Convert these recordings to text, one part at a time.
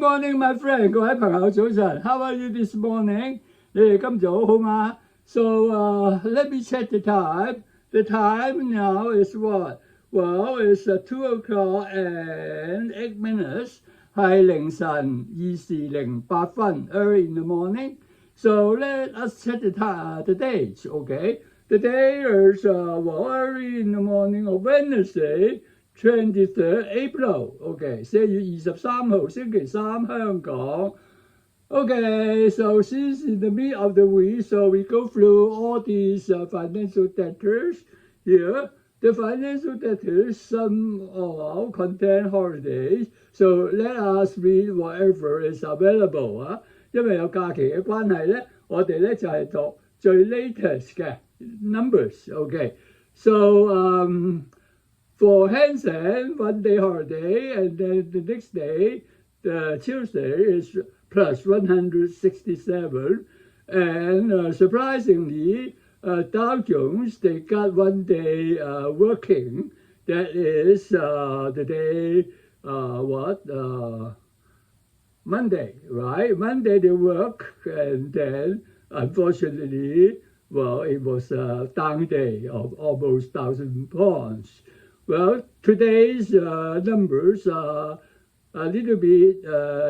morning, my friend， 各位朋友早晨。How are you this morning？ 你哋今早好嗎？ So let me check the time. The time now is what? Well, it's 2:08 係凌晨2:08 early in the morning. So let us check the date, okay? The day is early in the morning of Wednesday, 23rd April. Okay, 4月23號星期三香港。Okay, so since in the middle of the week, so we go through all these financial debtors here. The financial debtors, some all contain holidays, so let us read whatever is available 啊。因為有假期嘅關係咧，我哋咧就係讀最 latest 嘅 numbers. Okay, so for Hansen, 1 day holiday, and then the next day, the Tuesday is plus 167, and surprisingly, Dow Jones, they got 1 day working. That is the day, Monday, right? Monday they work, and then unfortunately, well, it was a down day of almost 1,000 points. Well, today's numbers are a little bit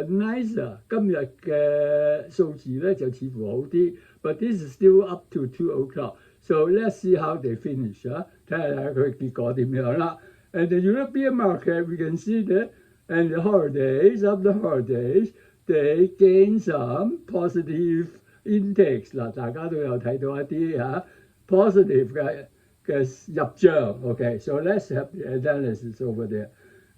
nicer. 今日嘅數字咧就似乎好啲 but this is still up to 2 o'clock. So let's see how they finish. 睇下佢結果點樣啦。And the European market, we can see that, and the holidays, after holidays, they gain some positive intakes 嗱，大家都有睇到一啲positive 嘅入帳。Okay, so let's have the analysis over there.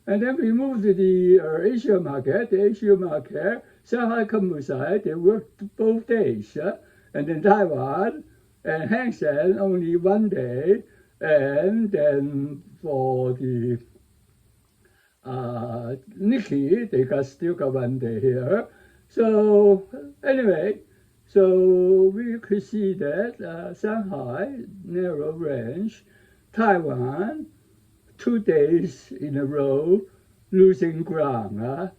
And then we move to the Asia market. The Asia market, Shanghai Composite, they worked both days. And then Taiwan and Hang Seng only 1 day. And then for the Nikkei, they still got 1 day here. So anyway, so we could see that Shanghai, narrow range, Taiwan, 2 days in a row losing ground,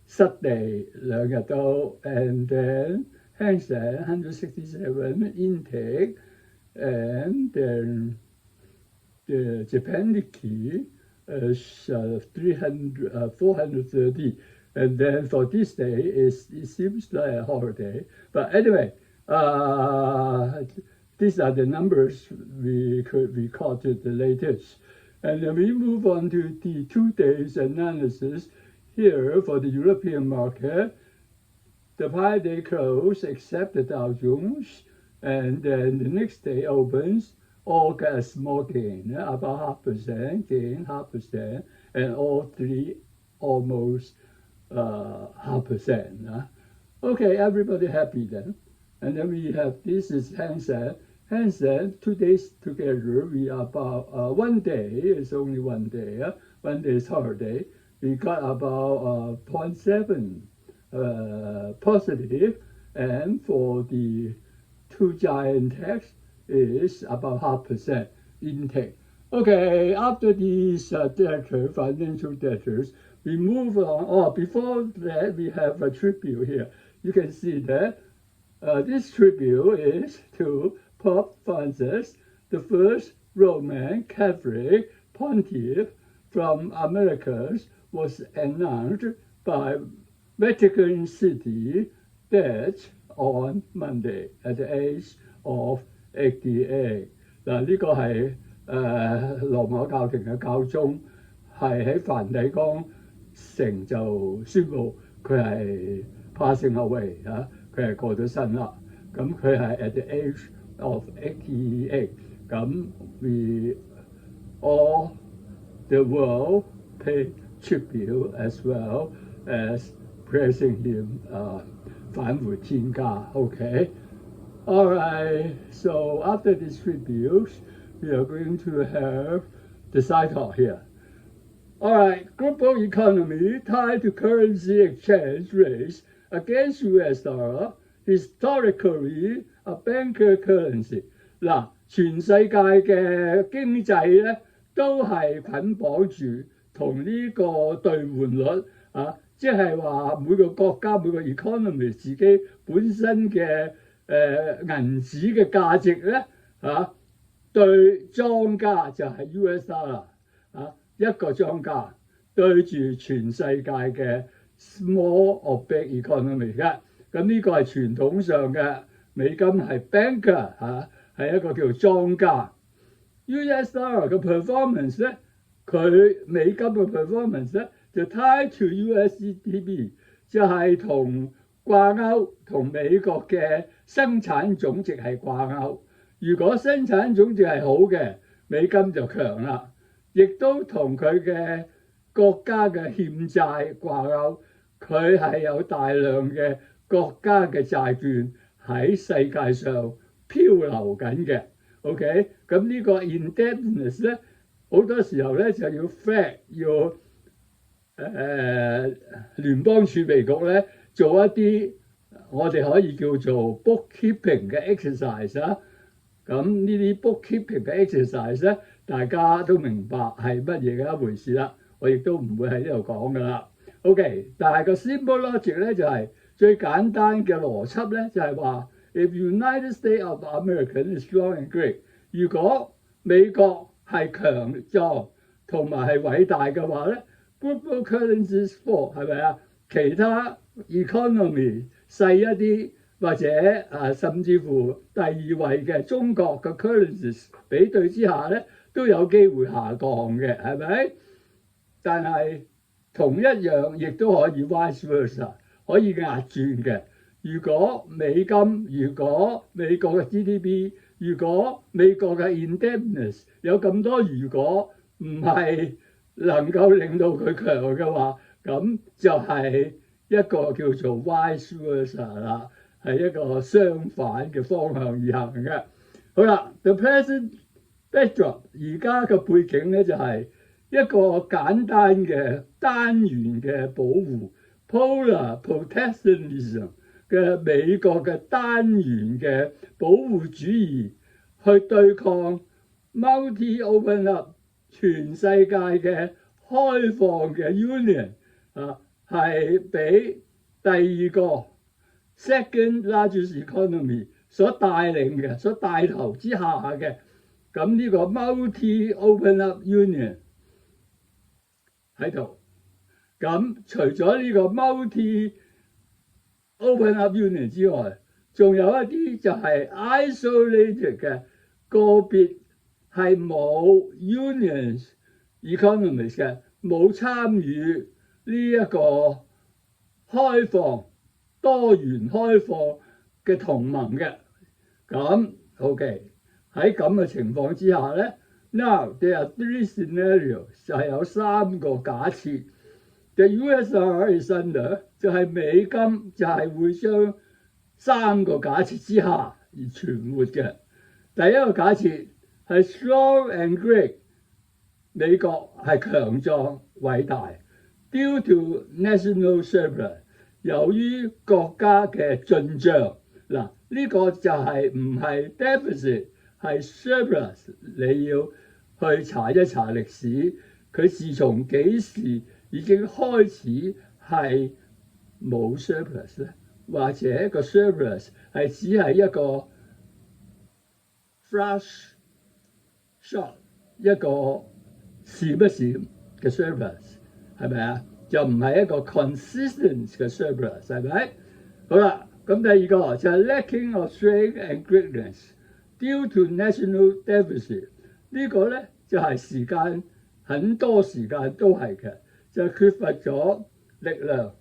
失地2日都 and then Hang Seng 167 intake, and then the Japan Nikkei is 430, and then for this day it seems like a holiday. But anyway, these are the numbers we could record to the latest. And then we move on to the 2 days analysis here for the European market. The 5-day close except the Dow Jones, and then the next day opens, all get a small gain, about 0.5% gain, 0.5%, and all three almost 0.5%. Okay, everybody happy then. And then we have this is Hang Seng. Hang Seng, 2 days together, we are about 1 day, it's only 1 day, 1 day's holiday. We got about 0.7 positive, and for the 2 giant techs is about 0.5% intake. Okay, after these financial debtors, we move on. Oh, before that, we have a tribute here. You can see that this tribute is to Pope Francis, the first Roman Catholic pontiff from Americas, was announced by Vatican City death on Monday at the age of 88. 嗱，呢個係羅馬教廷嘅教宗，係喺梵蒂岡城就宣布佢係 passing away 佢係過咗身啦。咁佢係 at the age of 88. 咁 we all the world pay tribute as well as praising him 返回天家。Okay. All right. So after these tributes, we are going to have the side talk here. All right. Global economy tied to currency exchange rates against US dollar, historically a banker currency. 嗱，全世界嘅經濟咧都係捆綁住同呢個兌換率即係話每個國家每個 economy 自己本身嘅銀紙嘅價值咧對莊家就係 US dollar 一個莊家對住全世界嘅 small or big economy 嘅，咁呢個係傳統上嘅美金係 banker 係一個叫做莊家。US dollar 嘅 performance 咧，佢美金嘅 performance 咧就 tied to USDB， 就係同掛鈎同美國嘅生產總值係掛鈎。如果生產總值係好嘅，美金就強啦，亦都同佢嘅國家嘅欠債掛鈎。佢係有大量嘅國家嘅債券喺世界上漂流緊嘅。OK， 咁呢個 indebtedness 咧，好多時候咧就要 Fed 要聯邦儲備局咧做一啲我哋可以叫做 bookkeeping 嘅 exercise 啊。咁呢啲 bookkeeping 嘅 exercise 咧，大家都明白係乜嘢嘅一回事啦。我亦都唔會喺呢度講噶啦。OK， 但係個 simple logic 咧就係最簡單嘅邏輯咧，就係話 if United States of America is strong and great， 如果美國係強壯同埋係偉大嘅話咧 ，global currencies fall 係咪啊？其他 economy 細一啲或者甚至乎第二位嘅中國嘅 currencies 比對之下咧，都有機會下降嘅，係咪？但係同一樣亦都可以 vice versa， 可以壓轉嘅。如果美國嘅 GDP， 如果美國嘅 indebtedness 有咁多如果唔係能夠令到佢強嘅話，咁就係一個叫做 vice versa 啦，係一個相反嘅方向而行嘅。好啦 ，the present backdrop 而家嘅背景咧就係一個簡單嘅單元嘅保護 polar protectionism 嘅美國嘅單元嘅保護主義，去對抗 multi open up 全世界嘅開放嘅 union 係比第二個 second largest economy 所帶領嘅所帶頭之下嘅。咁呢個 multi open up union喺度，咁除咗呢個 multi open up union 之外，仲有一啲就係 isolated 嘅個別係冇 unions economies 嘅，冇參與呢一個開放多元開放嘅同盟嘅。咁 OK 喺咁嘅情況之下咧。Now there are 3 scenarios， 就係有3個假設。The USR is under 就係美金就係會將3個假設之下而存活嘅。第一個假設係 strong and great， 美國係強壯偉大 ，due to national surplus， 由於國家嘅進帳。嗱，呢個就係唔係 deficit。係 surplus， 你要去查一查歷史，佢自從幾時已經開始係冇 surplus 咧？或者個 surplus 係只係一個 flash shot， 一個閃一閃嘅 surplus， 係咪啊？就唔係一個 consistent 嘅 surplus， 係咪？好啦，咁第二個就係 lacking of strength and greatness。Due to national deficit， 呢個咧就係時間很多時間都係嘅，就缺乏咗力量，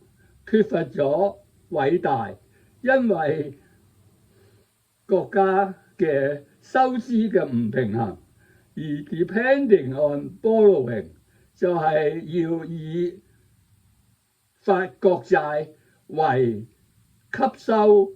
缺乏咗偉大，因為國家嘅收支嘅唔平衡，而 depending on borrowing 就係要以發國債為吸收。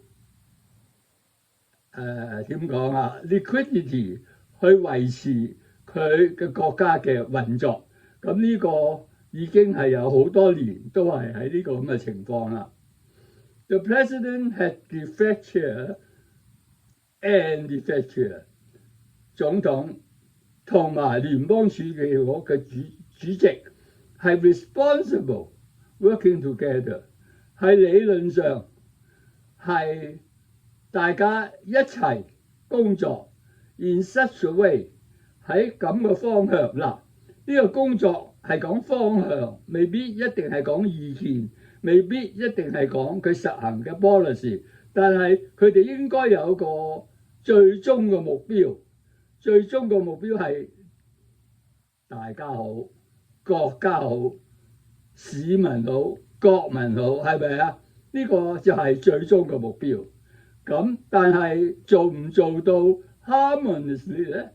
點講啊 ？liquidity 去維持佢嘅國家嘅運作，咁呢個已經係有好多年都係喺呢個咁嘅情況啦。The president had defecture and defecture， 總統同埋聯邦儲備局嘅主席係 responsible working together， 係理論上係大家一齊工作 in such a way 喺咁嘅方向嗱。呢個工作係講方向，未必一定係講意見，未必一定係講佢實行嘅 policy， 但係佢哋應該有個最終嘅目標。最終嘅目標係大家好、國家好、市民好、國民好，係咪啊？呢個就係最終嘅目標。咁但係做唔做到 harmoniously 咧？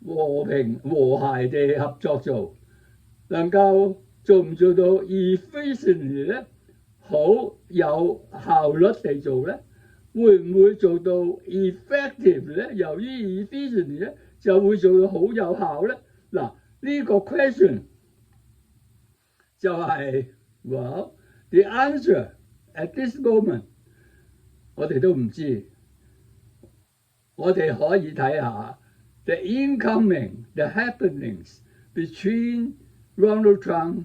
和平和諧地合作做，能夠做唔做到 efficiently 咧？好有效率地做咧？會唔會做到 effective 咧？由於 efficiently 咧，就會做到好有效咧？嗱，呢個 question 就係well the answer at this moment 我哋都唔知，我哋可以睇下 the incoming the happenings between Donald Trump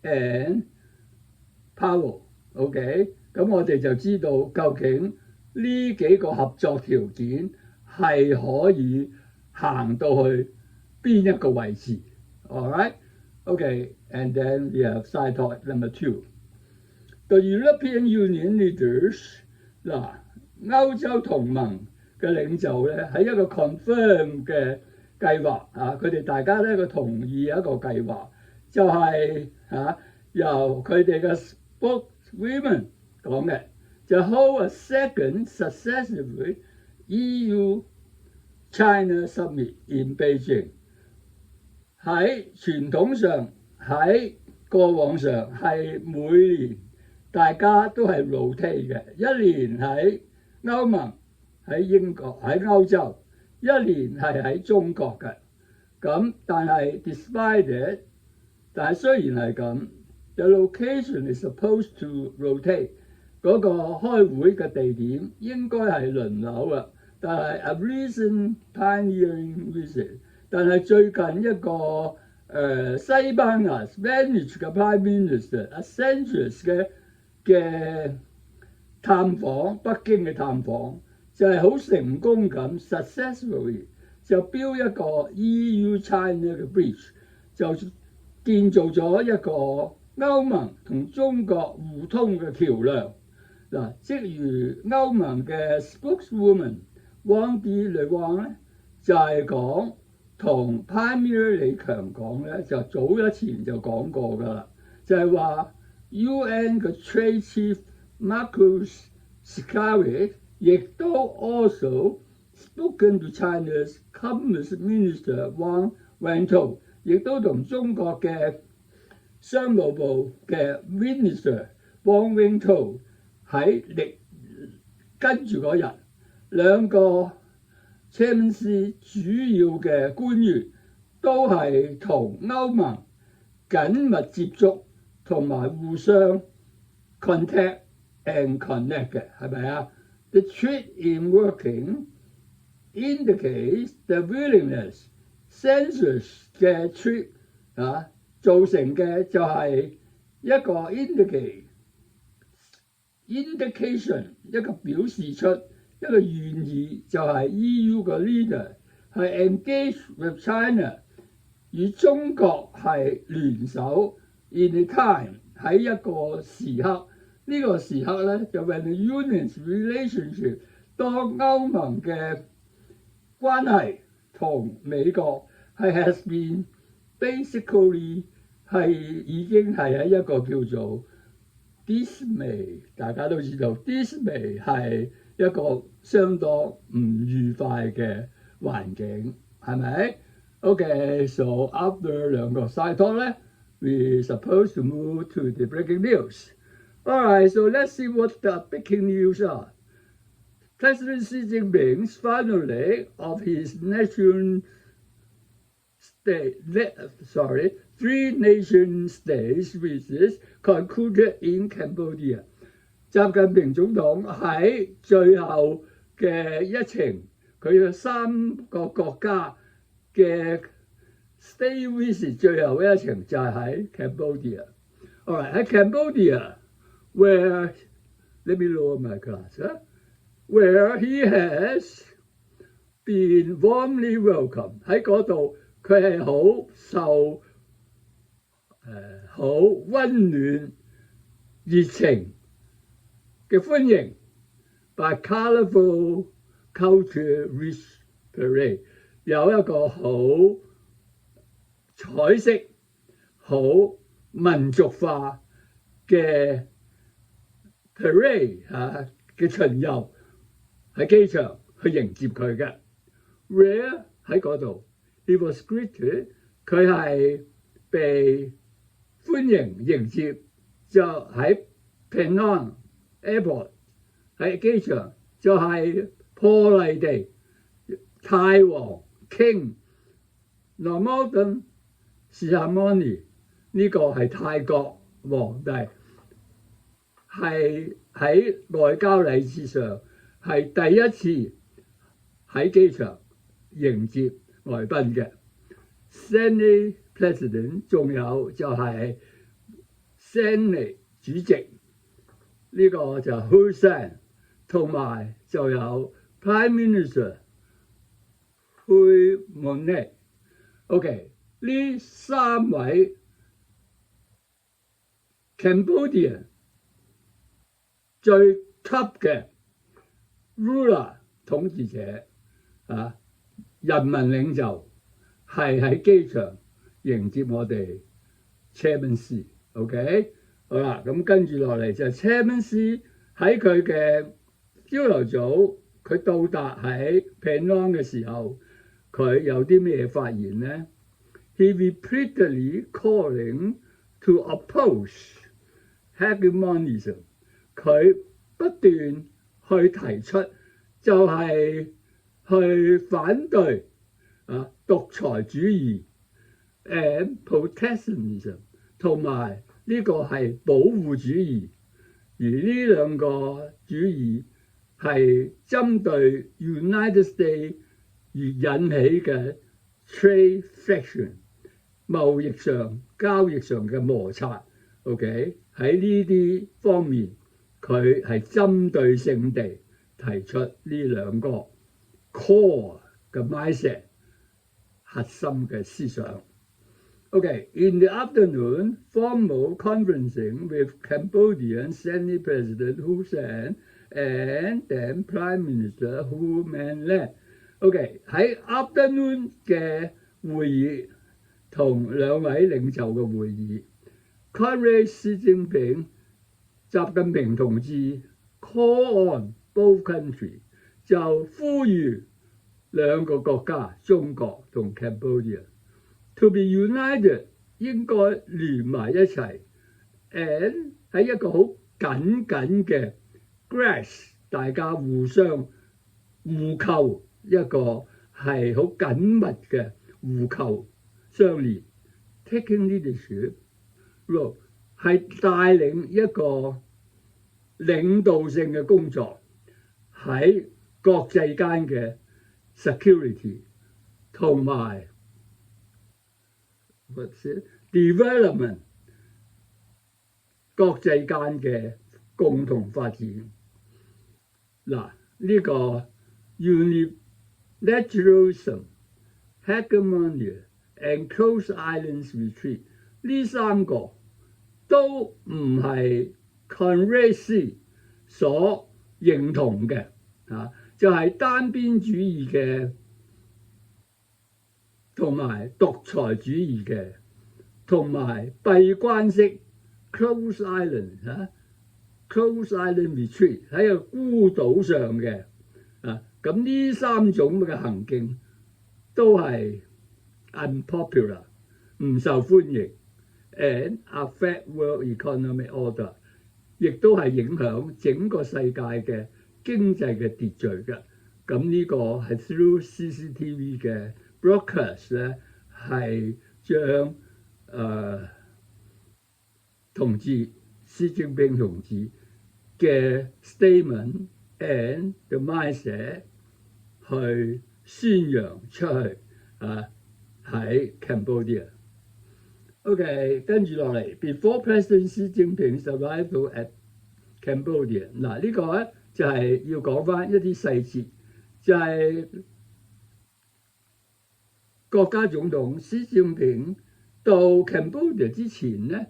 and Powell，OK， 咁我哋就知道究竟呢幾個合作條件係可以行到去邊一個位置 ，alright， okay， and then we have side talk number 2。The European Union leaders 嗱，歐洲同盟嘅領袖咧喺一個 confirm 嘅計劃啊，佢哋大家咧個同意一個計劃，就係由佢哋嘅 spokeswomen 講嘅，就 hold a second successive EU-China summit in Beijing。喺傳統上喺過往上係每年大家都係 rotate 嘅，一年喺歐盟、喺英國、喺歐洲，一年係喺中國嘅。咁但係 despite it， 但係雖然係咁 ，the location is supposed to rotate， 嗰個開會嘅地點應該係輪流嘅。但係 a recent pioneering visit， 但係最近一個西班牙 Spanish 嘅 Prime Minister Sánchez 嘅探訪北京嘅探訪，就係好成功咁 successfully 就標一個 EU-China 嘅 bridge， 就建造咗一個歐盟同中國互通嘅橋梁。嗱，即如歐盟嘅 spokeswoman 汪迪雷旺咧，就係講同 Premier 李強講咧，就早一前就講過㗎啦，就係話 UN 嘅 Trade Chief Marcus Scaria 亦都 also spoken to China's Commerce Minister Wang Wentao， 亦都同中國嘅商務部嘅 Minister Wang Wentao 喺跟住嗰日，兩個車門司主要嘅官員都係同歐盟緊密接觸同埋互相 contact and connect 嘅，係咪啊？ The trade in working indicates the willingness census 嘅 trade 造成嘅就係一個 indication 一個表示出一個願意，就係 EU 嘅 leader 係 engage with China 與中國係聯手 in a time 喺一個時刻，呢個時刻咧就 when the union's relationship 當歐盟嘅關係同美國係 has been basically 係已經係喺一個叫做 dismay， 大家都知道 dismay 係一個相當唔愉快嘅環境，係咪 ？Okay， so after 兩個 side talk 咧 ，we supposed to move to the breaking news. Alright, so let's see what the breaking news are. President Xi Jinping's final leg of his three nation states visit concluded in Cambodia. 習近平總統喺最後嘅一程，佢嘅三個國家嘅 state visit 最後一程就係喺 Cambodia。All right, at Cambodia, where, let me lower my glass, where he has been warmly welcome. 喺嗰度佢係好受好溫暖熱情嘅歡迎 by colourful culture-rich parade， 有一個好彩色、好民族化嘅 parade 嘅巡遊喺機場去迎接佢嘅。Where 喺嗰度 ，he was greeted， 佢係被歡迎迎接，就喺 Penang Airport 喺機場就係破例地泰王 King Norodom Sihamoni 呢個係泰國皇帝，係喺外交禮節上係第一次喺機場迎接外賓嘅。Senate President 仲有就係 Senate 主席呢個就 Hun Sen， 同埋就有 Prime Minister Hun Manet。OK， 呢三位 Cambodia 最級嘅 ruler 統治者人民領袖係喺機場迎接我哋 Chairman C。OK， 好啦，咁跟住落嚟就係 Chairman C 喺佢嘅朝頭早，佢到達喺 Penang 嘅時候，佢有啲咩發言呢？ He repeatedly calling to oppose hegemonism， 佢不斷去提出就係去反對獨裁主義 and protectionism， 同埋呢個係保護主義，而呢兩個主義係針對 United States 而引起嘅 trade friction 貿易上交易上嘅摩擦。OK， 喺呢啲方面佢係針對性地提出呢兩個 core 嘅 mindset 核心嘅思想。Okay, in the afternoon, formal conferencing with Cambodian Senate President Hun Sen and then Prime Minister Hun Manet。OK， 喺 afternoon 嘅會議同兩位領袖嘅會議 ，Comrade 習近平同志 call on both countries 就呼籲兩個國家中國同 Cambodia to be united 應該聯埋一齊 ，and 喺一個好緊嘅 grasp 大家互相互扣一個係好緊密嘅互扣相連 ，taking leadership role 係帶領一個領導性嘅工作喺國際間嘅 security 同埋 development 國際間嘅共同發展。嗱，呢個 unilateralism、hegemonia and close islands retreat 呢三個都唔係 Comrade C 所認同嘅就係單邊主義嘅同埋獨裁主義嘅，同埋閉關式 close island、close island retreat 喺個孤島上嘅咁呢三種嘅行徑都係 unpopular 唔受歡迎 and affect world economic order， 亦都係影響整個世界嘅經濟嘅秩序嘅。咁呢個係 through CCTV 嘅 broadcast 咧，係將同志施正冰同志嘅 statement and the mindset 去宣揚出去喺 Cambodia。OK，跟住落嚟，Before President Xi Jinping's arrival at Cambodia，嗱呢個咧就係要講翻一啲細節，就係國家總統習近平到 Cambodia 之前咧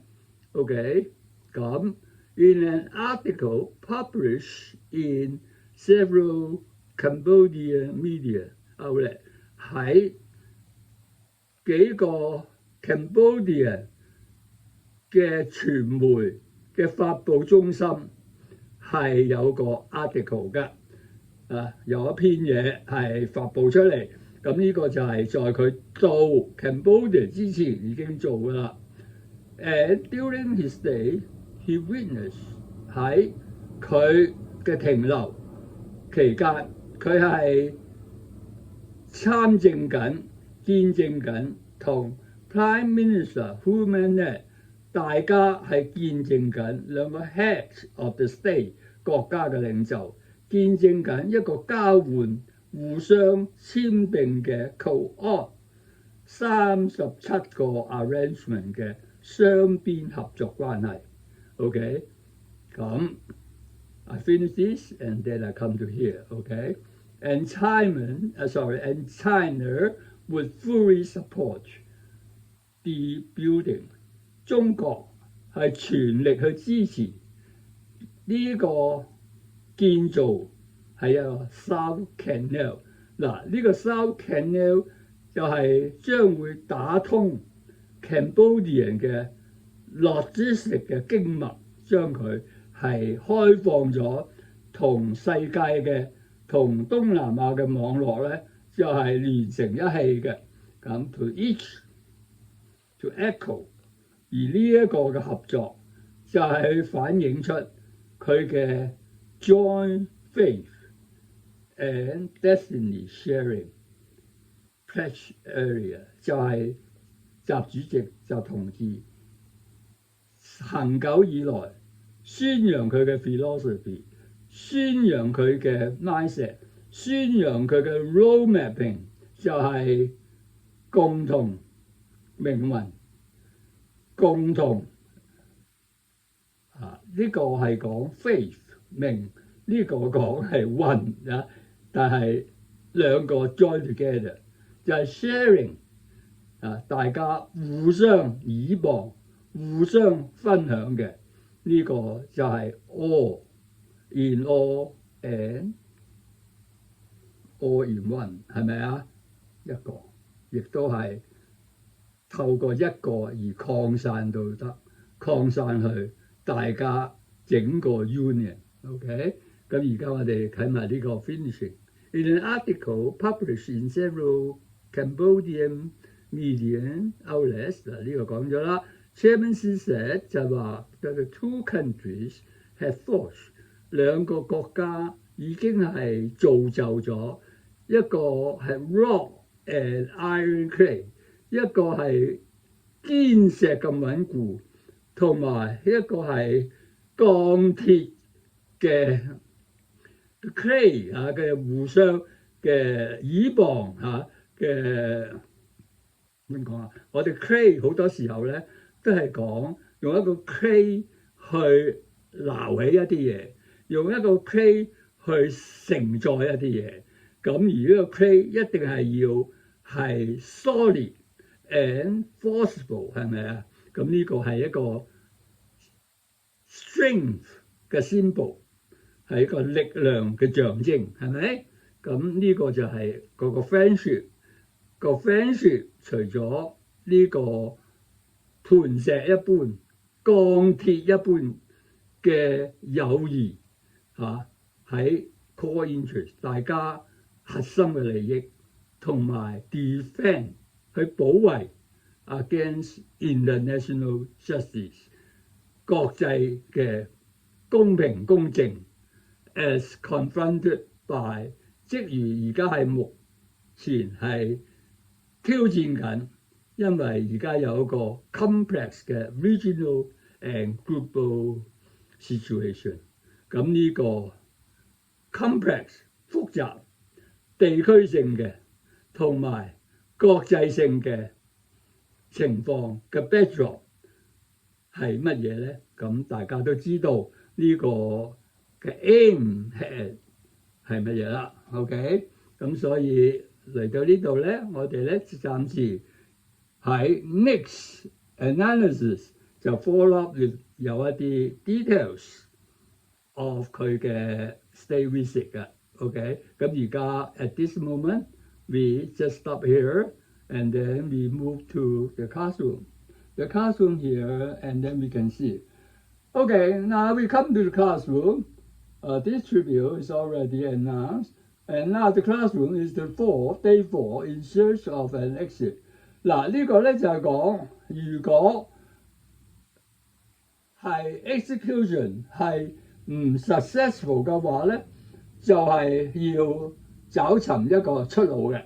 ，OK，咁 in an article published in several Cambodian media outlet 喺幾個 Cambodia 嘅傳媒嘅發布中心係有個 article 㗎，有一篇嘢係發布出嚟，咁呢個就係在佢到 Cambodia 之前已經做㗎啦。And during his stay, he witnessed 喺佢嘅停留期間，佢係參證緊、見證緊同 Prime Minister Hu Manet 大家係見證緊兩個 heads of the state 國家嘅領袖，見證緊一個交換、互相簽訂嘅 co-op 37個 arrangement 嘅雙邊合作關係。OK， 咁 I finish this and then I come to here. OK， and China would fully support the building。中國係全力去支持呢個建造係一個 South Canal。嗱，呢個 South Canal 就係將會打通 Cambodian 嘅 logistic 嘅經脈，將佢係開放咗同世界嘅同東南亞嘅網絡咧，就係連成一氣嘅。咁 to echo。而呢一個嘅合作就係反映出佢嘅 joint faith and destiny sharing pledge area， 就係習主席習同志恒久以來宣揚佢嘅 philosophy， 宣揚佢嘅 mindset， 宣揚佢嘅 road mapping， 就係共同命運。共同呢個係講 faith 命，呢個講係運但係兩個 join together 就係 sharing 大家互相倚傍、互相分享嘅呢個就係 all in all and all in one， 係咪啊？一個亦都係。透過一個而擴散到得，擴散去大家整個 union。OK， 咁而家我哋睇埋呢個 finishing。In an article published in several Cambodian media outlets， 嗱呢個講咗啦。Chairman Xi said 就話 the two countries have forged， 兩個國家已經係造就咗一個係 rock and iron clay。一個係堅石咁穩固，同埋一個係鋼鐵嘅 clay 嘅互相嘅倚傍嘅點講啊？我哋 clay 好多時候咧都係講用一個 clay 去撈起一啲嘢，用一個 clay 去承載一啲嘢。咁而呢個 clay 一定係要係 solid。and forcible 係咪啊？咁呢個係一個 strength 嘅 symbol， 係一個力量嘅象徵，係咪？咁呢個就係嗰個 friendship。個 friendship 除咗呢個磐石一般、鋼鐵一般嘅友誼喺 core interest， 大家核心嘅利益同埋 defend。去保衞 against international justice 國際嘅公平公正 as confronted by， 即如而家係目前係挑戰緊，因為而家有一個 complex 嘅 regional and global situation。咁呢個 complex 複雜地區性嘅同埋國際性嘅情況嘅 backdrop 係乜嘢咧？咁大家都知道呢個嘅 aim 係乜嘢啦。OK， 咁所以嚟到呢度咧，我哋咧暫時喺 next analysis 就 follow up 有一啲 details of 佢嘅 stay visit 嘅。OK， 咁而家 at this moment we just stop here and then we move to the classroom. The classroom here, and then we can see. Okay, now we come to the classroom. This tribute is already announced. And now the classroom is the day 4 in search of an exit. 嗱，呢個咧就係講，如果係 execution 係唔 successful 嘅話咧，就係要找尋一個出路嘅。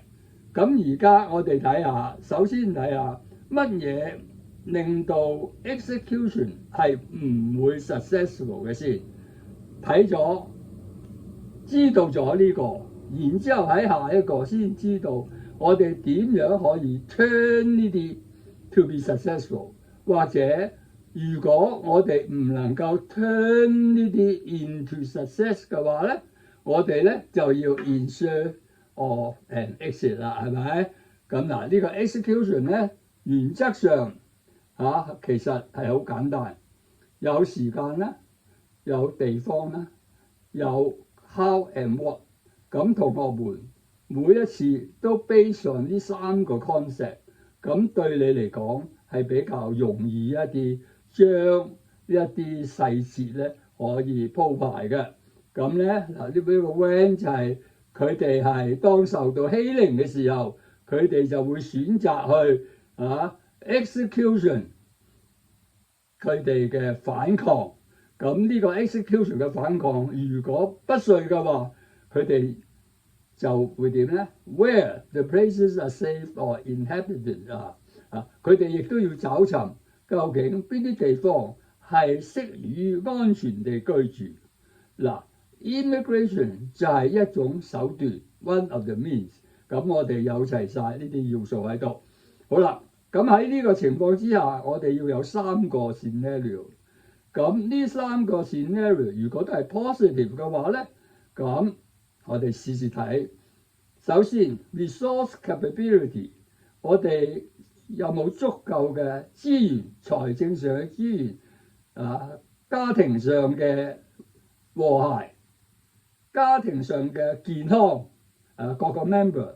咁而家我哋睇下，首先睇下乜嘢令到 execution 係唔會 successful 嘅先，睇咗知道咗呢個，然之後喺下一個先知道我哋點樣可以 turn 呢啲 to be successful， 或者如果我哋唔能夠 turn 呢啲 into success 嘅話咧，我哋咧就要 insert of an exit 啦，係咪？咁嗱，呢個 execution 咧原則上其實係好簡單，有時間啦，有地方啦，有 how and what。咁同學們每一次都 based on 呢3個 concept， 咁對你嚟講係比較容易一啲，將一啲細節咧可以鋪排嘅。咁咧嗱，呢邊個 when 就係佢哋係當受到欺凌嘅時候，佢哋就會選擇去execution 佢哋嘅反抗。咁呢個 execution 嘅反抗，如果不遂嘅話，佢哋就會點咧 ？Where the places are safe or inhabited 佢哋亦都要找尋究竟邊啲地方係適於安全地居住。嗱，immigration 就係一種手段 ，one of the means。咁我哋有齊晒呢啲要素喺度。好啦，咁喺呢個情況之下，我哋要有3個 scenario。咁呢3個 scenario 如果都係 positive 嘅話咧，咁我哋試試睇。首先 resource capability， 我哋有冇足夠嘅資源，財政上嘅資源，家庭上嘅和諧，家庭上嘅健康，各個 member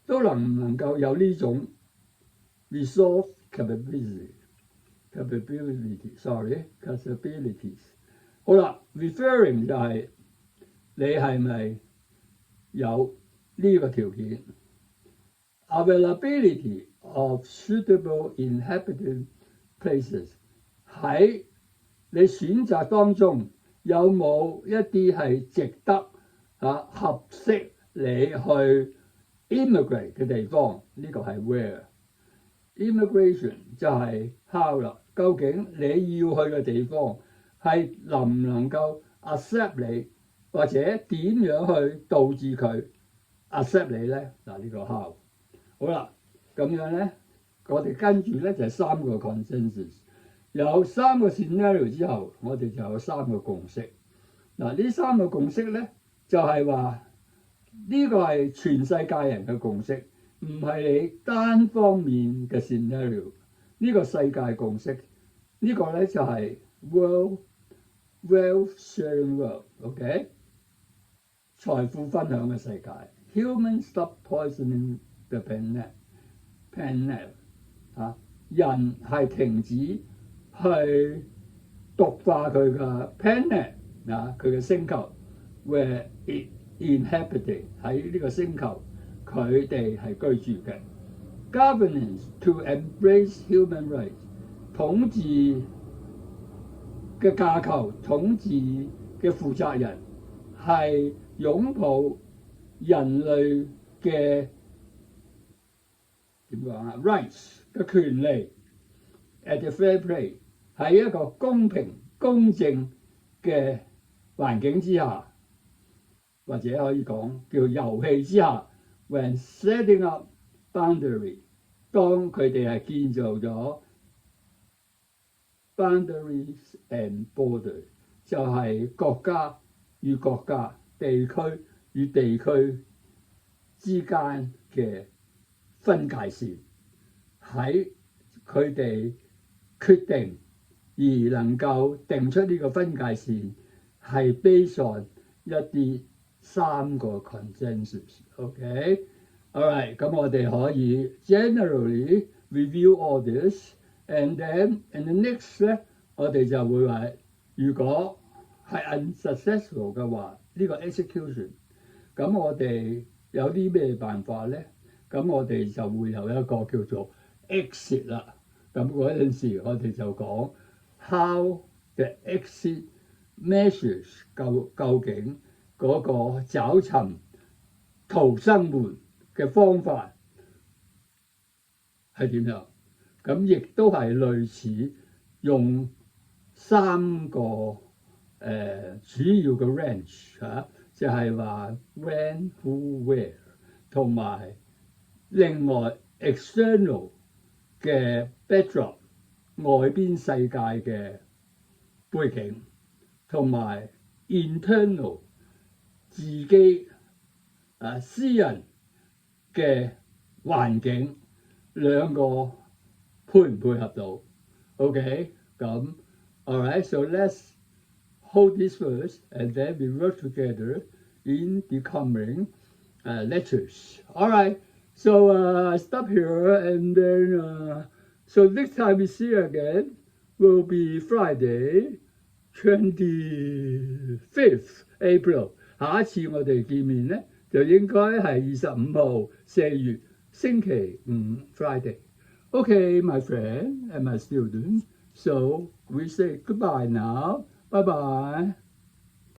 都能唔能夠有呢種 resource capabilities。好啦 ，referring 就係你係咪有呢個條件 ？Availability of suitable inhabited places， 喺你選擇當中有冇一啲係值得合適你去 immigrate 嘅地方？呢個係 where。Immigration 就係 how 啦，究竟你要去嘅地方係能唔能夠 accept 你，或者點樣去導致佢 accept 你咧？嗱，呢個 how。好啦，咁樣咧，我哋跟住咧就係3個 consensus， 有3個 scenario 之後，我哋就有3個共識。嗱，呢3個共識咧就係話呢個係全世界人嘅共識。唔係你單方面嘅 scenario， 呢個世界共識，呢個咧就係 wealth sharing world，OK？ 財富分享嘅世界 ，human stop poisoning the planet， 人係停止去毒化佢嘅 planet， 佢嘅星球 where it inhabited 喺呢個星球。佢哋係居住嘅 governance to embrace human rights， 統治嘅架構，統治嘅負責人係擁抱人類嘅點講rights 嘅權利 at the fair play， 喺一個公平公正嘅環境之下，或者可以講叫遊戲之下。When setting up boundary 當佢哋係建造咗 boundaries and borders， 就係國家與國家、地區與地區之間嘅分界線，喺佢哋決定而能夠定出呢個分界線，係 based on 一啲3個 consensus。OK，all right， 咁我哋可以 generally review all this，and then in the next 咧，我哋就會話，如果係 unsuccessful 嘅話，呢個 execution， 咁我哋有啲咩辦法咧？咁我哋就會有一個叫做 exit 啦。咁嗰陣時，我哋就講 how the exit measures 究竟嗰個找尋逃生門嘅方法係點樣？咁亦都係類似用3個主要嘅 range 嚇，就係話 when、who、where， 同埋另外 external 嘅 backdrop 外邊世界嘅背景，同埋 internal 自己私人嘅環境，兩個配唔配合到 ？OK， 咁 alright， so let's hold this first, and then we work together in the coming lectures. Alright, so stop here, and then so next time we see you again will be Friday, 25th April。下一次我哋見面咧，就應該係25號4月星期五 Friday。Okay, my friend and my students, so we say goodbye now. Bye bye.